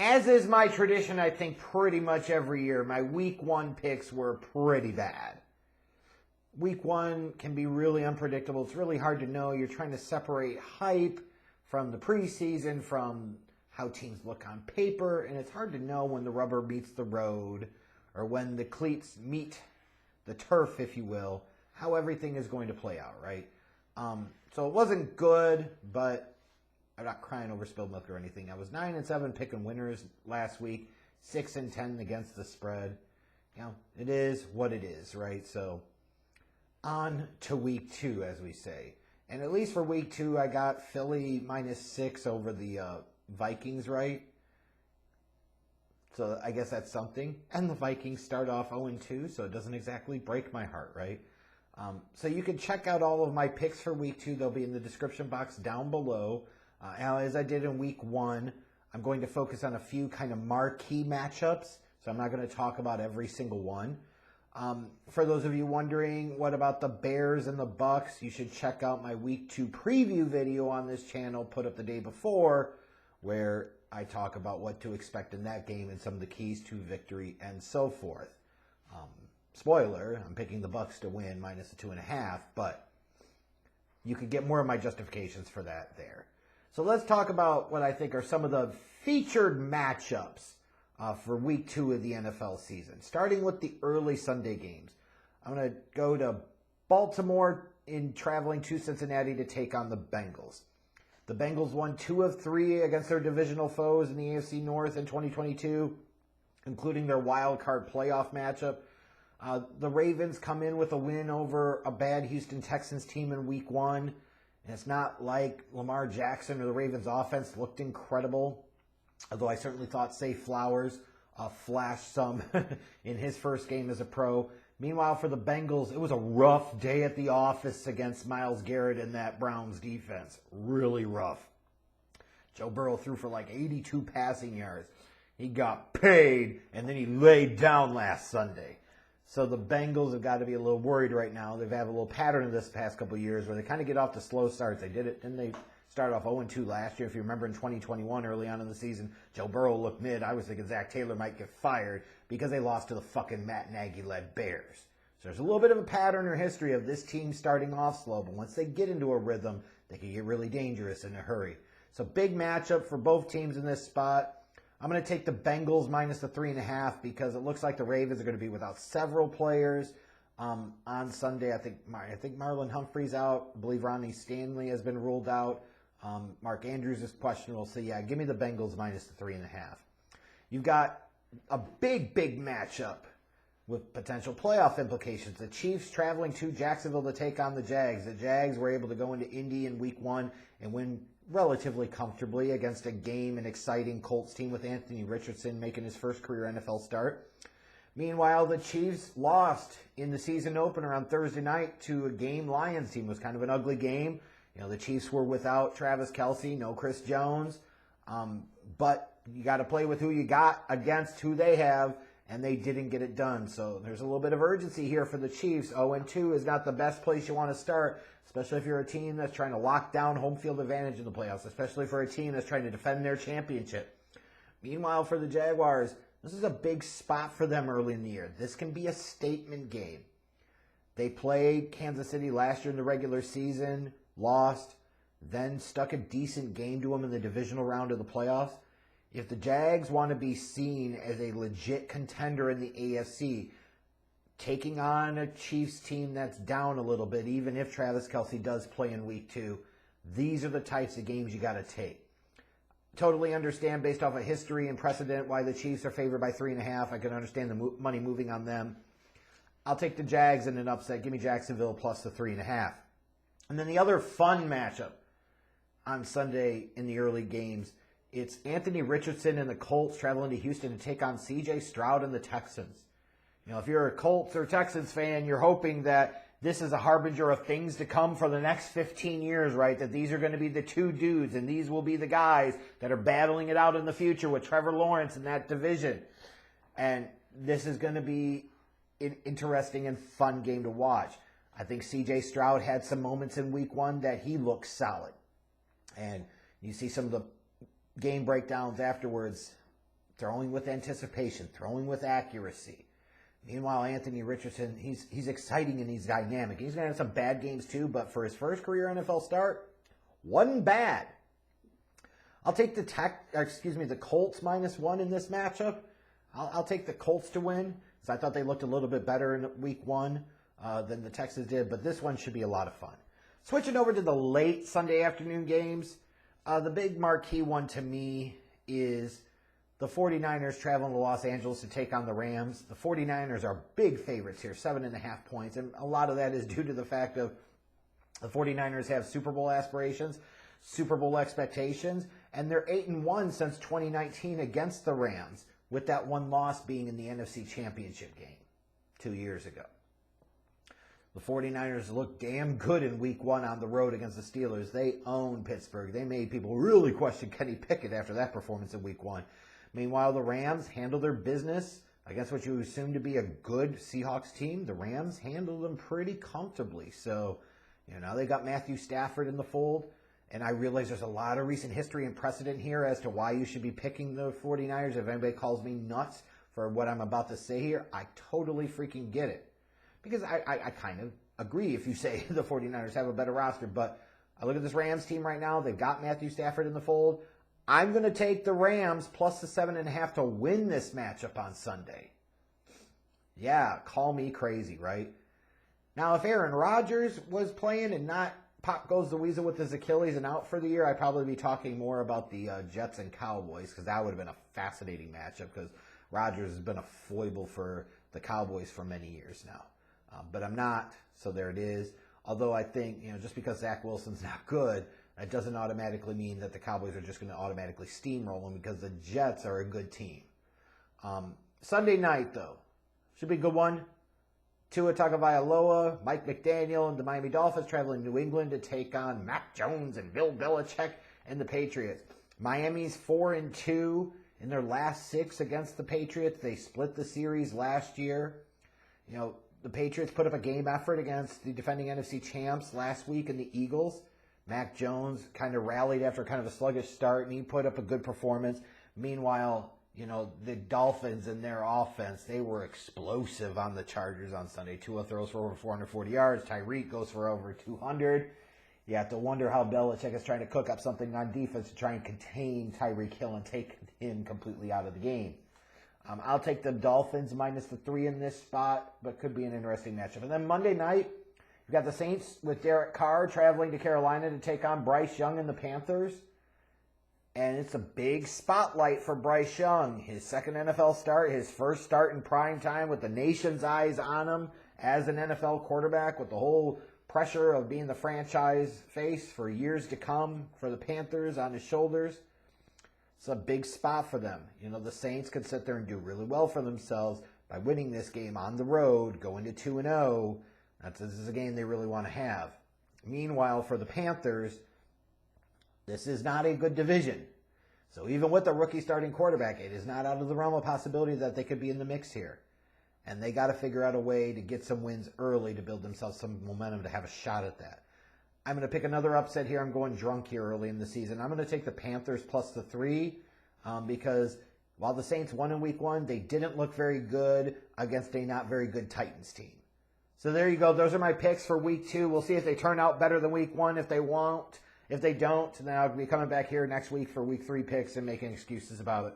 As is my tradition, I think pretty much every year, my week one picks were pretty bad. Week one can be really unpredictable. It's really hard to know. You're trying to separate hype from the preseason, from how teams look on paper, and it's hard to know when the rubber meets the road or when the cleats meet the turf, if you will, how everything is going to play out, right? So it wasn't good, but I'm not crying over spilled milk or anything. I was 9-7 picking winners last week, 6-10 against the spread. You know, it is what it is, right? So on to week two, as we say. And at least for week two, I got Philly -6 over the Vikings, right? So I guess that's something. And the Vikings start off 0-2, so it doesn't exactly break my heart, right? So you can check out all of my picks for week two. They'll be in the description box down below. As I did in week one, I'm going to focus on a few kind of marquee matchups. So I'm not going to talk about every single one. For those of you wondering, what about the Bears and the Bucks? You should check out my week two preview video on this channel put up the day before, where I talk about what to expect in that game and some of the keys to victory and so forth. Spoiler, I'm picking the Bucks to win -2.5, but you could get more of my justifications for that there. So let's talk about what I think are some of the featured matchups for week two of the NFL season, starting with the early Sunday games. I'm going to go to Baltimore in traveling to Cincinnati to take on the Bengals. The Bengals won 2 of 3 against their divisional foes in the AFC North in 2022, including their wild card playoff matchup. The Ravens come in with a win over a bad Houston Texans team in week one. And it's not like Lamar Jackson or the Ravens offense looked incredible, although I certainly thought Zay Flowers flashed some in his first game as a pro. Meanwhile, for the Bengals, it was a rough day at the office against Myles Garrett and that Browns defense. Really rough. Joe Burrow threw for like 82 passing yards. He got paid, and then he laid down last Sunday. So the Bengals have got to be a little worried right now. They've had a little pattern of this past couple of years where they kind of get off to slow starts. They did it, didn't they? Started off 0-2 last year. If you remember in 2021, early on in the season, Joe Burrow looked mid. I was thinking Zach Taylor might get fired because they lost to the fucking Matt Nagy-led Bears. So there's a little bit of a pattern or history of this team starting off slow, but once they get into a rhythm, they can get really dangerous in a hurry. So big matchup for both teams in this spot. I'm going to take the Bengals -3.5 because it looks like the Ravens are going to be without several players on Sunday. I think Marlon Humphrey's out. I believe Ronnie Stanley has been ruled out. Mark Andrews is questionable. So, yeah, give me the Bengals -3.5. You've got a big matchup with potential playoff implications. The Chiefs traveling to Jacksonville to take on the Jags. The Jags were able to go into Indy in week one and win relatively comfortably against a game and exciting Colts team with Anthony Richardson making his first career NFL start. Meanwhile, the Chiefs lost in the season opener on Thursday night to a game Lions team. It was kind of an ugly game. You know, the Chiefs were without Travis Kelce, no Chris Jones. But you got to play with who you got against who they have, and they didn't get it done. So there's a little bit of urgency here for the Chiefs. 0-2 is not the best place you want to start, especially if you're a team that's trying to lock down home field advantage in the playoffs, especially for a team that's trying to defend their championship. Meanwhile, for the Jaguars, this is a big spot for them early in the year. This can be a statement game. They played Kansas City last year in the regular season, lost, then stuck a decent game to them in the divisional round of the playoffs. If the Jags want to be seen as a legit contender in the AFC, taking on a Chiefs team that's down a little bit, even if Travis Kelce does play in week two, these are the types of games you got to take. Totally understand based off of history and precedent why the Chiefs are favored by 3.5. I can understand the money moving on them. I'll take the Jags in an upset. Give me Jacksonville plus the 3.5. And then the other fun matchup on Sunday in the early games, it's Anthony Richardson and the Colts traveling to Houston to take on C.J. Stroud and the Texans. You know, if you're a Colts or Texans fan, you're hoping that this is a harbinger of things to come for the next 15 years, right? That these are going to be the two dudes, and these will be the guys that are battling it out in the future with Trevor Lawrence in that division. And this is going to be an interesting and fun game to watch. I think C.J. Stroud had some moments in week one that he looked solid. And you see some of the game breakdowns afterwards. throwing with anticipation, throwing with accuracy. Meanwhile, Anthony Richardson, he's exciting and he's dynamic. He's going to have some bad games too, but for his first career NFL start, wasn't bad. I'll take the Colts -1 in this matchup. I'll take the Colts to win, because I thought they looked a little bit better in week 1 than the Texans did, but this one should be a lot of fun. Switching over to the late Sunday afternoon games, the big marquee one to me is the 49ers traveling to Los Angeles to take on the Rams. The 49ers are big favorites here, 7.5 points, and a lot of that is due to the fact of the 49ers have Super Bowl aspirations, Super Bowl expectations, and they're 8-1 since 2019 against the Rams, with that one loss being in the NFC Championship game 2 years ago. The 49ers looked damn good in week 1 on the road against the Steelers. They owned Pittsburgh. They made people really question Kenny Pickett after that performance in week 1. Meanwhile, the Rams handled their business against what you assume to be a good Seahawks team. The Rams handled them pretty comfortably. So, now they got Matthew Stafford in the fold. And I realize there's a lot of recent history and precedent here as to why you should be picking the 49ers. If anybody calls me nuts for what I'm about to say here, I totally freaking get it. Because I kind of agree if you say the 49ers have a better roster. But I look at this Rams team right now. They've got Matthew Stafford in the fold. I'm going to take the Rams plus the 7.5 to win this matchup on Sunday. Yeah, call me crazy, right? Now, if Aaron Rodgers was playing and not pop goes the weasel with his Achilles and out for the year, I'd probably be talking more about the Jets and Cowboys, because that would have been a fascinating matchup, because Rodgers has been a foible for the Cowboys for many years now. But I'm not, so there it is. Although I think, just because Zach Wilson's not good, that doesn't automatically mean that the Cowboys are just going to automatically steamroll them, because the Jets are a good team. Sunday night, though, should be a good one. Tua Tagovailoa, Mike McDaniel, and the Miami Dolphins traveling to New England to take on Mac Jones and Bill Belichick and the Patriots. Miami's 4-2 in their last 6 against the Patriots. They split the series last year. The Patriots put up a game effort against the defending NFC champs last week in the Eagles. Mac Jones kind of rallied after kind of a sluggish start, and he put up a good performance. Meanwhile, the Dolphins and their offense, they were explosive on the Chargers on Sunday. Tua throws for over 440 yards. Tyreek goes for over 200. You have to wonder how Belichick is trying to cook up something on defense to try and contain Tyreek Hill and take him completely out of the game. I'll take the Dolphins minus the 3 in this spot, but could be an interesting matchup. And then Monday night, you've got the Saints with Derek Carr traveling to Carolina to take on Bryce Young and the Panthers. And it's a big spotlight for Bryce Young. His second NFL start, his first start in prime time with the nation's eyes on him as an NFL quarterback, with the whole pressure of being the franchise face for years to come for the Panthers on his shoulders. It's a big spot for them. The Saints could sit there and do really well for themselves by winning this game on the road, going to 2-0. This is a game they really want to have. Meanwhile, for the Panthers, this is not a good division. So even with the rookie starting quarterback, it is not out of the realm of possibility that they could be in the mix here. And they got to figure out a way to get some wins early to build themselves some momentum to have a shot at that. I'm going to pick another upset here. I'm going drunk here early in the season. I'm going to take the Panthers plus the 3 because while the Saints won in week 1, they didn't look very good against a not very good Titans team. So there you go. Those are my picks for week 2. We'll see if they turn out better than week 1. If they won't, if they don't, then I'll be coming back here next week for week 3 picks and making excuses about it.